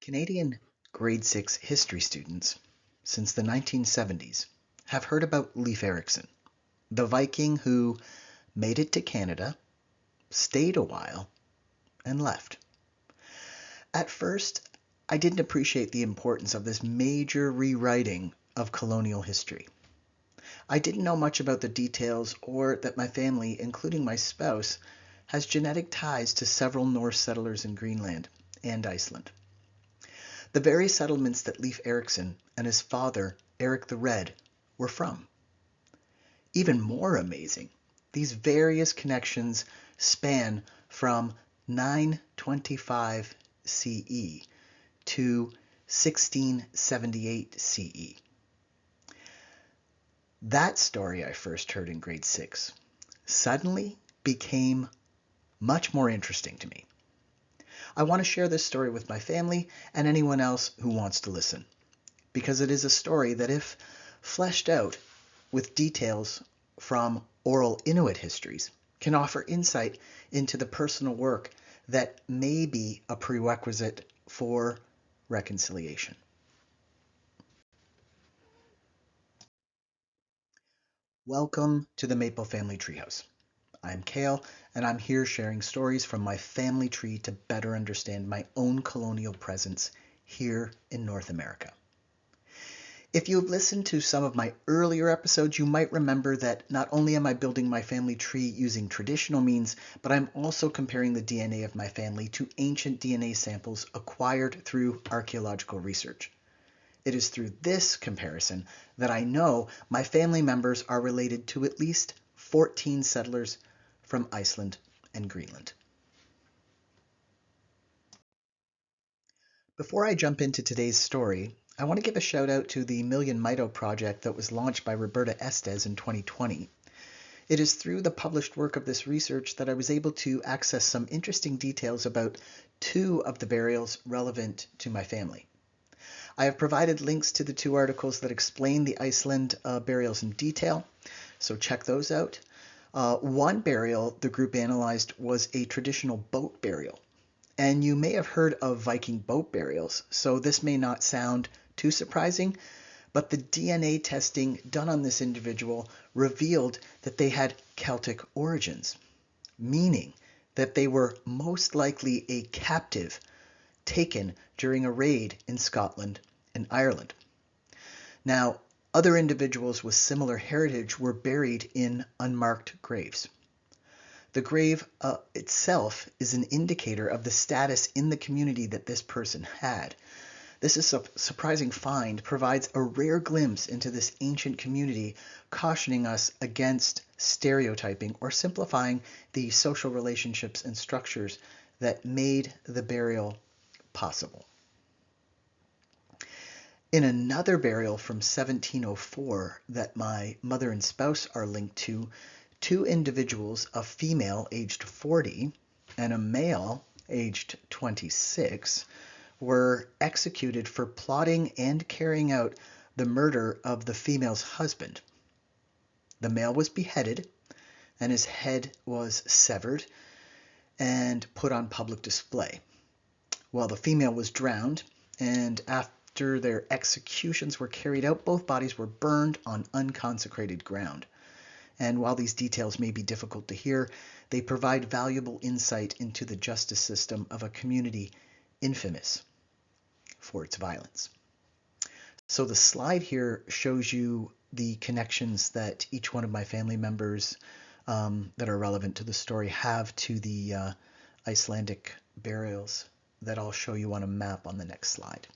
Canadian grade 6 history students since the 1970s have heard about Leif Erikson, the Viking who made it to Canada, stayed a while, and left. At first, I didn't appreciate the importance of this major rewriting of colonial history. I didn't know much about the details or that my family, including my spouse, has genetic ties to several Norse settlers in Greenland and Iceland. The very settlements that Leif Erikson and his father, Eric the Red, were from. Even more amazing, these various connections span from 925 CE to 1678 CE. That story I first heard in grade 6 suddenly became much more interesting to me. I want to share this story with my family and anyone else who wants to listen, because it is a story that, if fleshed out with details from oral Inuit histories, can offer insight into the personal work that may be a prerequisite for reconciliation. Welcome to the Maple Family Treehouse. I'm Kale, and I'm here sharing stories from my family tree to better understand my own colonial presence here in North America. If you've listened to some of my earlier episodes, you might remember that not only am I building my family tree using traditional means, but I'm also comparing the DNA of my family to ancient DNA samples acquired through archaeological research. It is through this comparison that I know my family members are related to at least 14 settlers from Iceland and Greenland. Before I jump into today's story, I want to give a shout out to the Million Mito project that was launched by Roberta Estes in 2020. It is through the published work of this research that I was able to access some interesting details about two of the burials relevant to my family. I have provided links to the two articles that explain the Iceland burials in detail, so check those out. One burial the group analyzed was a traditional boat burial. And you may have heard of Viking boat burials, so this may not sound too surprising, but the DNA testing done on this individual revealed that they had Celtic origins, meaning that they were most likely a captive taken during a raid in Scotland and Ireland. Now, other individuals with similar heritage were buried in unmarked graves. The grave itself is an indicator of the status in the community that this person had. This is a surprising find, provides a rare glimpse into this ancient community, cautioning us against stereotyping or simplifying the social relationships and structures that made the burial possible. In another burial from 1704 that my mother and spouse are linked to, two individuals, a female aged 40 and a male aged 26, were executed for plotting and carrying out the murder of the female's husband. The male was beheaded and his head was severed and put on public display, while the female was drowned, and after their executions were carried out, both bodies were burned on unconsecrated ground. And while these details may be difficult to hear, they provide valuable insight into the justice system of a community infamous for its violence. So the slide here shows you the connections that each one of my family members that are relevant to the story have to the Icelandic burials that I'll show you on a map on the next slide.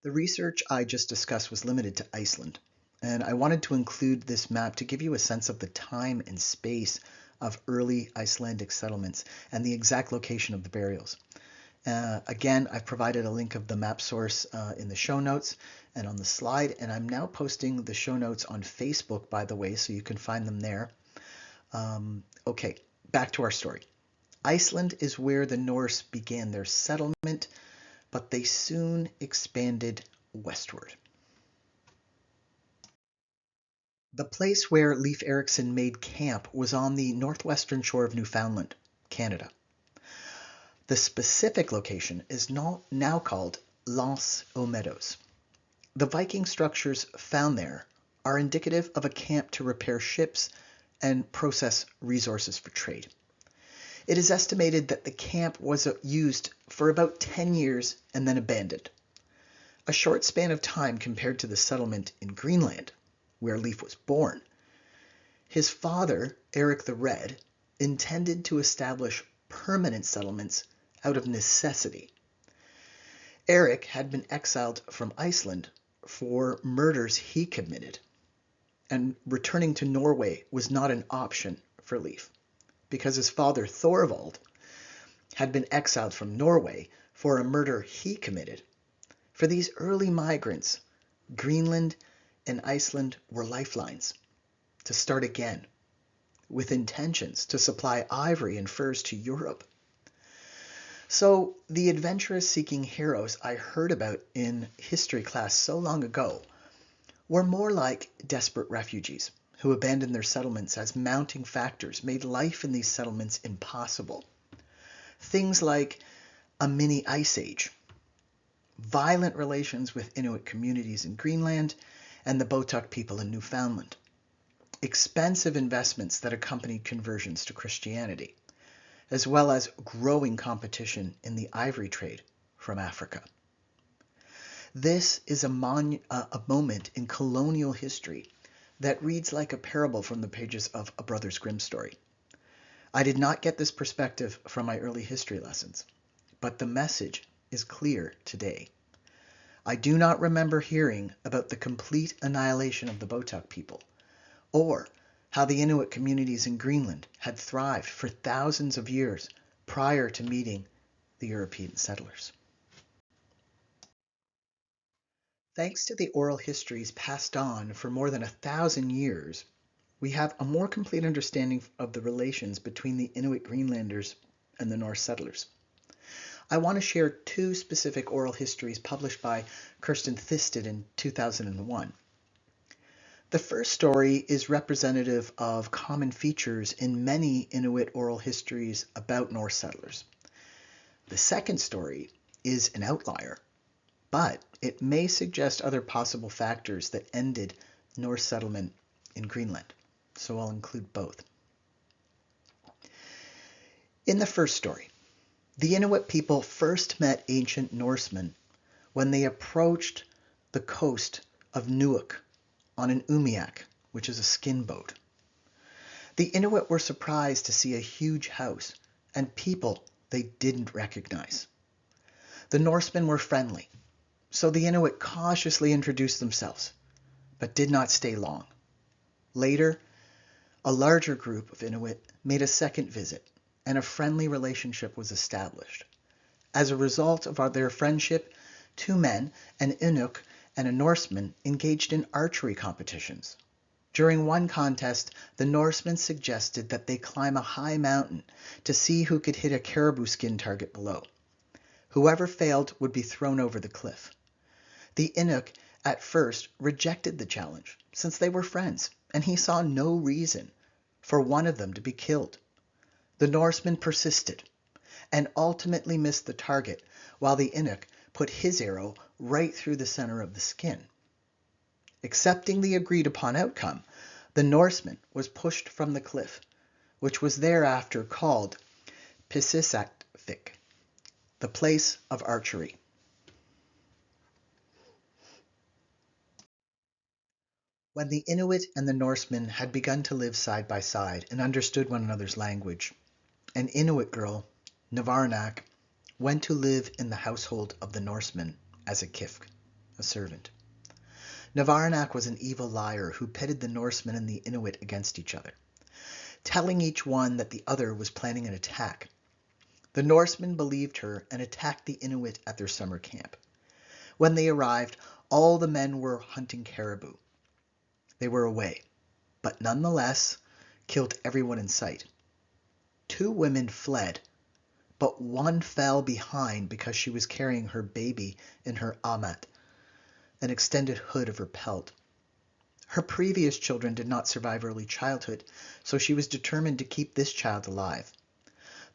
The research I just discussed was limited to Iceland, and I wanted to include this map to give you a sense of the time and space of early Icelandic settlements and the exact location of the burials. Again, I've provided a link of the map source in the show notes and on the slide, and I'm now posting the show notes on Facebook, by the way, so you can find them there. Okay, back to our story. Iceland is where the Norse began their settlement, but they soon expanded westward. The place where Leif Erikson made camp was on the northwestern shore of Newfoundland, Canada. The specific location is now called Lens aux Meadows. The Viking structures found there are indicative of a camp to repair ships and process resources for trade. It is estimated that the camp was used for about 10 years and then abandoned. A short span of time compared to the settlement in Greenland, where Leif was born. His father, Eric the Red, intended to establish permanent settlements out of necessity. Eric had been exiled from Iceland for murders he committed, and returning to Norway was not an option for Leif, because his father Thorvald had been exiled from Norway for a murder he committed. For these early migrants, Greenland and Iceland were lifelines to start again, with intentions to supply ivory and furs to Europe. So the adventurous-seeking heroes I heard about in history class so long ago were more like desperate refugees who abandoned their settlements as mounting factors made life in these settlements impossible. Things like a mini ice age, violent relations with Inuit communities in Greenland and the Botuk people in Newfoundland, expensive investments that accompanied conversions to Christianity, as well as growing competition in the ivory trade from Africa. This is a moment in colonial history that reads like a parable from the pages of a Brothers Grimm story. I did not get this perspective from my early history lessons, but the message is clear today. I do not remember hearing about the complete annihilation of the Botuk people, or how the Inuit communities in Greenland had thrived for thousands of years prior to meeting the European settlers. Thanks to the oral histories passed on for more than 1,000 years, we have a more complete understanding of the relations between the Inuit Greenlanders and the Norse settlers. I want to share two specific oral histories published by Kirsten Thisted in 2001. The first story is representative of common features in many Inuit oral histories about Norse settlers. The second story is an outlier, but it may suggest other possible factors that ended Norse settlement in Greenland, so I'll include both. In the first story, the Inuit people first met ancient Norsemen when they approached the coast of Nuuk on an umiak, which is a skin boat. The Inuit were surprised to see a huge house and people they didn't recognize. The Norsemen were friendly, so the Inuit cautiously introduced themselves, but did not stay long. Later, a larger group of Inuit made a second visit, and a friendly relationship was established. As a result of their friendship, two men, an Inuk and a Norseman, engaged in archery competitions. During one contest, the Norseman suggested that they climb a high mountain to see who could hit a caribou skin target below. Whoever failed would be thrown over the cliff. The Inuk at first rejected the challenge, since they were friends, and he saw no reason for one of them to be killed. The Norseman persisted, and ultimately missed the target, while the Inuk put his arrow right through the center of the skin. Accepting the agreed upon outcome, the Norseman was pushed from the cliff, which was thereafter called Pisisakvik, the place of archery. When the Inuit and the Norsemen had begun to live side by side and understood one another's language, an Inuit girl, Navarnak, went to live in the household of the Norsemen as a kifk, a servant. Navarnak was an evil liar who pitted the Norsemen and the Inuit against each other, telling each one that the other was planning an attack. The Norsemen believed her and attacked the Inuit at their summer camp. When they arrived, all the men were hunting caribou. They were away, but nonetheless killed everyone in sight. Two women fled, but one fell behind because she was carrying her baby in her amat, an extended hood of her pelt. Her previous children did not survive early childhood, so she was determined to keep this child alive.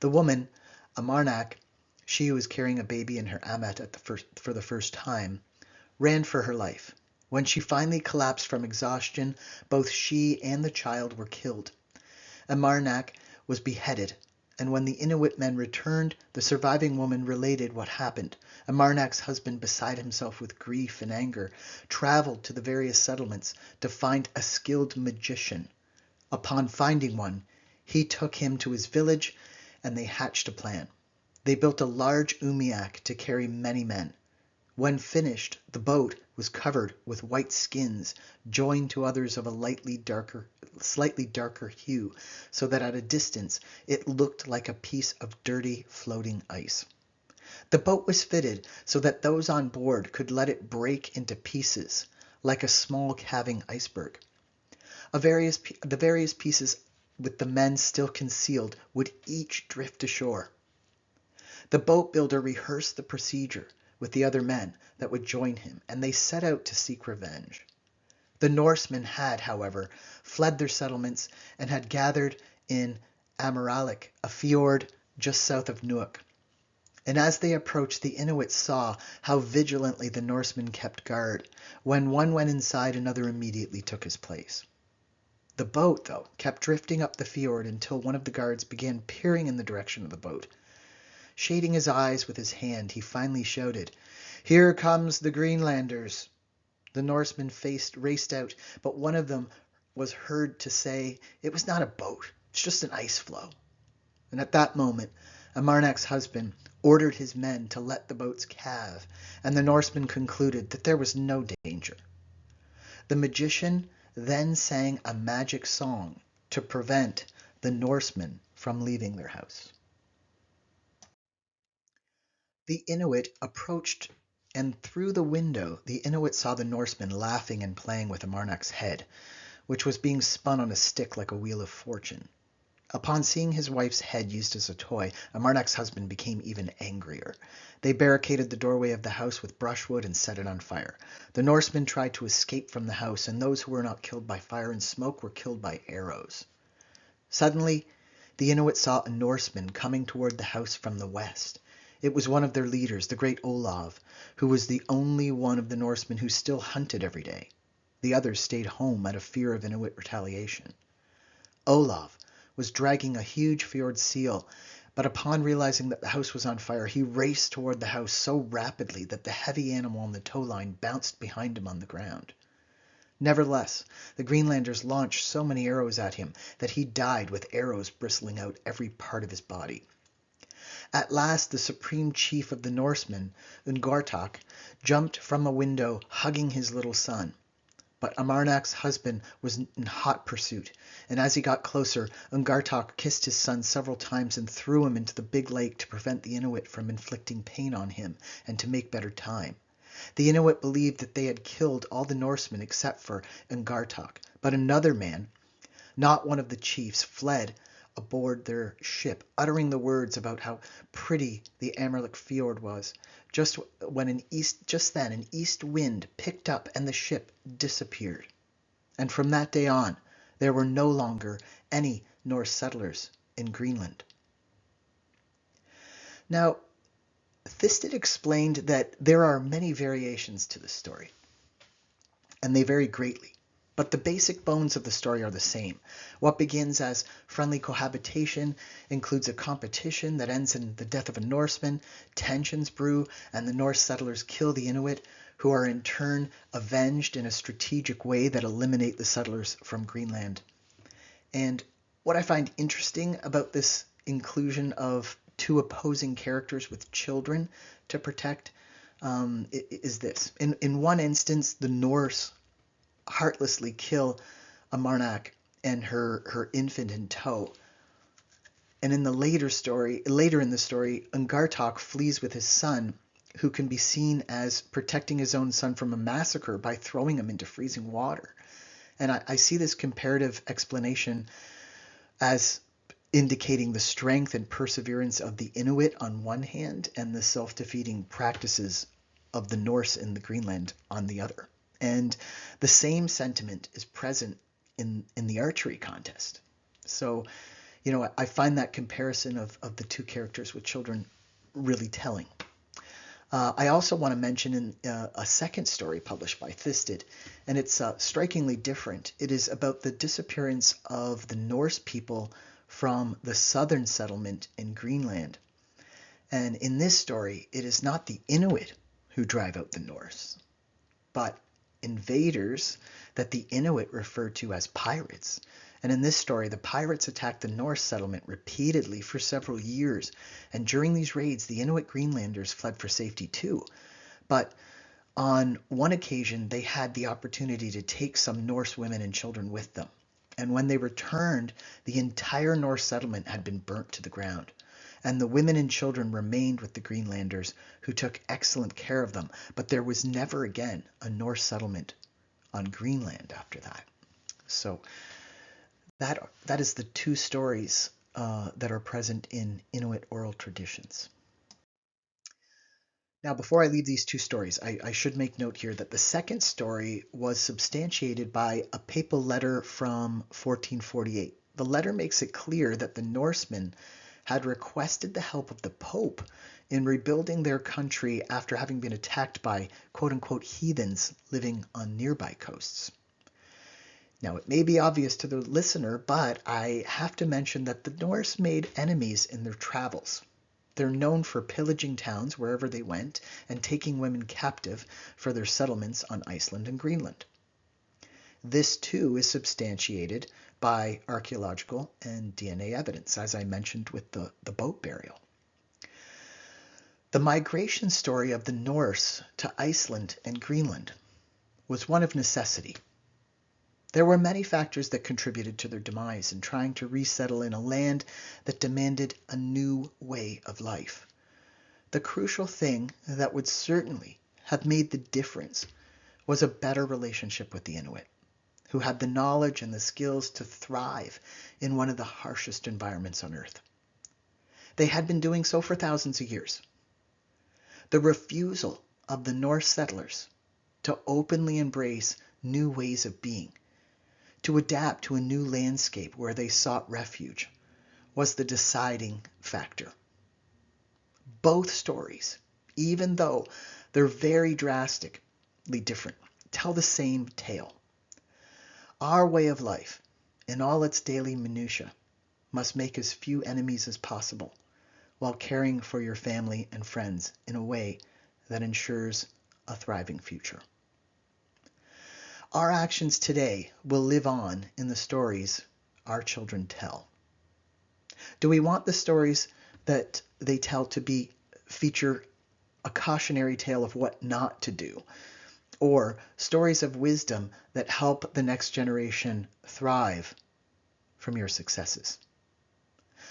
The woman, Amarnak, she who was carrying a baby in her amet for the first time, ran for her life. When she finally collapsed from exhaustion, both she and the child were killed. Amarnak was beheaded, and when the Inuit men returned, the surviving woman related what happened. Amarnak's husband, beside himself with grief and anger, traveled to the various settlements to find a skilled magician. Upon finding one, he took him to his village, and they hatched a plan. They built a large umiak to carry many men. When finished, the boat was covered with white skins, joined to others of a slightly darker hue, so that at a distance it looked like a piece of dirty floating ice. The boat was fitted so that those on board could let it break into pieces, like a small calving iceberg. The various pieces, with the men still concealed, would each drift ashore. The boat builder rehearsed the procedure with the other men that would join him, and they set out to seek revenge. The Norsemen had, however, fled their settlements and had gathered in Amaralik, a fjord just south of Nuuk. And as they approached, the Inuit saw how vigilantly the Norsemen kept guard. When one went inside, another immediately took his place. The boat, though, kept drifting up the fjord until one of the guards began peering in the direction of the boat. Shading his eyes with his hand, he finally shouted, "Here comes the Greenlanders." The Norsemen raced out, but one of them was heard to say, "It was not a boat, it's just an ice floe." And at that moment, Amarnak's husband ordered his men to let the boats calve, and the Norsemen concluded that there was no danger. The magician then sang a magic song to prevent the Norsemen from leaving their house. The Inuit approached, and through the window the Inuit saw the Norsemen laughing and playing with Amarnak's head, which was being spun on a stick like a wheel of fortune. Upon seeing his wife's head used as a toy, Amarnak's husband became even angrier. They barricaded the doorway of the house with brushwood and set it on fire. The Norsemen tried to escape from the house, and those who were not killed by fire and smoke were killed by arrows. Suddenly, the Inuit saw a Norseman coming toward the house from the west. It was one of their leaders, the great Olav, who was the only one of the Norsemen who still hunted every day. The others stayed home out of fear of Inuit retaliation. Olav was dragging a huge fjord seal, but upon realizing that the house was on fire, he raced toward the house so rapidly that the heavy animal on the tow line bounced behind him on the ground. Nevertheless, the Greenlanders launched so many arrows at him that he died with arrows bristling out every part of his body. At last the supreme chief of the Norsemen, Ungartok, jumped from a window, hugging his little son. But Amarnak's husband was in hot pursuit, and as he got closer, Ungartok kissed his son several times and threw him into the big lake to prevent the Inuit from inflicting pain on him and to make better time. The Inuit believed that they had killed all the Norsemen except for Ungartok, but another man, not one of the chiefs, fled aboard their ship, uttering the words about how pretty the Amarlik fjord was. Just then an east wind picked up and the ship disappeared. And from that day on, there were no longer any Norse settlers in Greenland. Now, Thisted explained that there are many variations to the story, and they vary greatly. But the basic bones of the story are the same. What begins as friendly cohabitation includes a competition that ends in the death of a Norseman, tensions brew, and the Norse settlers kill the Inuit, who are in turn avenged in a strategic way that eliminate the settlers from Greenland. And what I find interesting about this inclusion of two opposing characters with children to protect is this. In one instance, the Norse heartlessly kill Amarnak and her infant in tow. And in the later in the story, Ungartok flees with his son, who can be seen as protecting his own son from a massacre by throwing him into freezing water. And I see this comparative explanation as indicating the strength and perseverance of the Inuit on one hand and the self-defeating practices of the Norse in the Greenland on the other. And the same sentiment is present in the archery contest. So, I find that comparison of the two characters with children really telling. I also want to mention a second story published by Thisted, and it's strikingly different. It is about the disappearance of the Norse people from the southern settlement in Greenland. And in this story, it is not the Inuit who drive out the Norse, but invaders that the Inuit refer to as pirates. And in this story, the pirates attacked the Norse settlement repeatedly for several years. And during these raids, the Inuit Greenlanders fled for safety too. But on one occasion, they had the opportunity to take some Norse women and children with them. And when they returned, the entire Norse settlement had been burnt to the ground. And the women and children remained with the Greenlanders, who took excellent care of them. But there was never again a Norse settlement on Greenland after that. So that is the two stories that are present in Inuit oral traditions. Now, before I leave these two stories, I should make note here that the second story was substantiated by a papal letter from 1448. The letter makes it clear that the Norsemen had requested the help of the Pope in rebuilding their country after having been attacked by quote-unquote heathens living on nearby coasts. Now, it may be obvious to the listener, but I have to mention that the Norse made enemies in their travels. They're known for pillaging towns wherever they went and taking women captive for their settlements on Iceland and Greenland. This too is substantiated by archaeological and DNA evidence, as I mentioned with the boat burial. The migration story of the Norse to Iceland and Greenland was one of necessity. There were many factors that contributed to their demise in trying to resettle in a land that demanded a new way of life. The crucial thing that would certainly have made the difference was a better relationship with the Inuit, who had the knowledge and the skills to thrive in one of the harshest environments on Earth. They had been doing so for thousands of years. The refusal of the Norse settlers to openly embrace new ways of being, to adapt to a new landscape where they sought refuge, was the deciding factor. Both stories, even though they're very drastically different, tell the same tale. Our way of life, in all its daily minutiae, must make as few enemies as possible, while caring for your family and friends in a way that ensures a thriving future. Our actions today will live on in the stories our children tell. Do we want the stories that they tell to feature a cautionary tale of what not to do, or stories of wisdom that help the next generation thrive from your successes?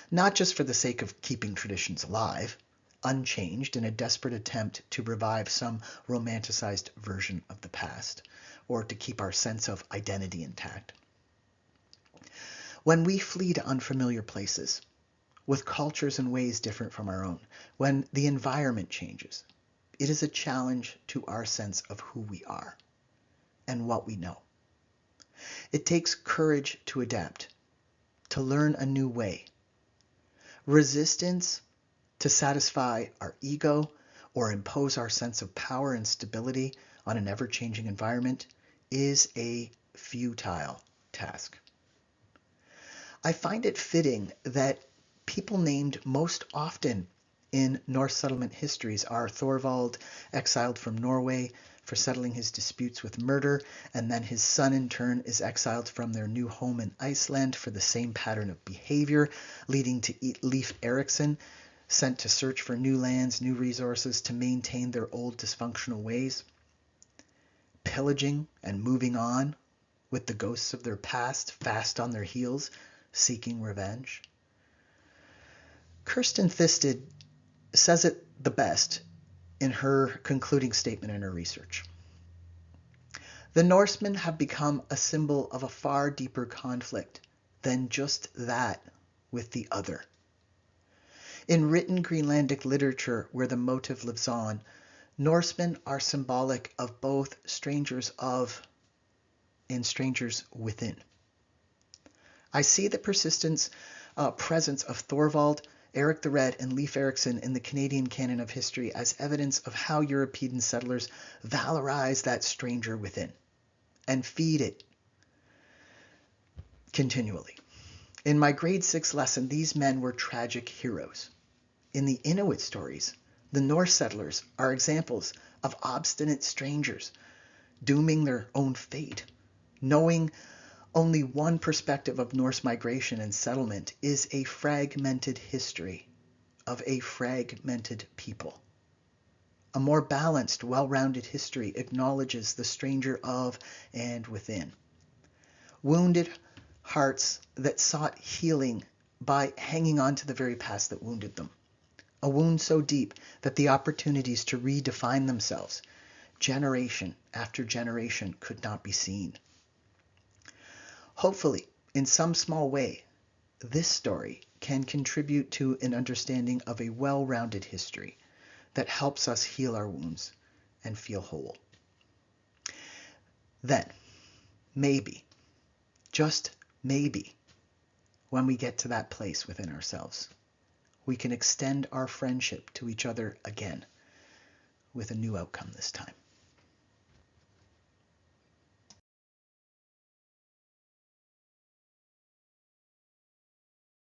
Not just for the sake of keeping traditions alive, unchanged in a desperate attempt to revive some romanticized version of the past, or to keep our sense of identity intact. When we flee to unfamiliar places, with cultures and ways different from our own, when the environment changes, it is a challenge to our sense of who we are and what we know. It takes courage to adapt, to learn a new way. Resistance to satisfy our ego or impose our sense of power and stability on an ever-changing environment is a futile task. I find it fitting that people named most often in Norse settlement histories are Thorvald, exiled from Norway for settling his disputes with murder, and then his son in turn is exiled from their new home in Iceland for the same pattern of behavior, leading to Leif Erikson, sent to search for new lands, new resources to maintain their old dysfunctional ways, pillaging and moving on with the ghosts of their past fast on their heels, seeking revenge. Kirsten Thisted says it the best in her concluding statement in her research. The Norsemen have become a symbol of a far deeper conflict than just that with the other. In written Greenlandic literature where the motive lives on, Norsemen are symbolic of both strangers of and strangers within. I see the presence of Thorvald Eric the Red and Leif Erikson in the Canadian canon of history as evidence of how European settlers valorize that stranger within and feed it continually. In my grade 6 lesson, these men were tragic heroes. In the Inuit stories, the Norse settlers are examples of obstinate strangers dooming their own fate. Knowing only one perspective of Norse migration and settlement is a fragmented history of a fragmented people. A more balanced, well-rounded history acknowledges the stranger of and within. Wounded hearts that sought healing by hanging on to the very past that wounded them. A wound so deep that the opportunities to redefine themselves, generation after generation, could not be seen. Hopefully, in some small way, this story can contribute to an understanding of a well-rounded history that helps us heal our wounds and feel whole. Then, maybe, just maybe, when we get to that place within ourselves, we can extend our friendship to each other again with a new outcome this time.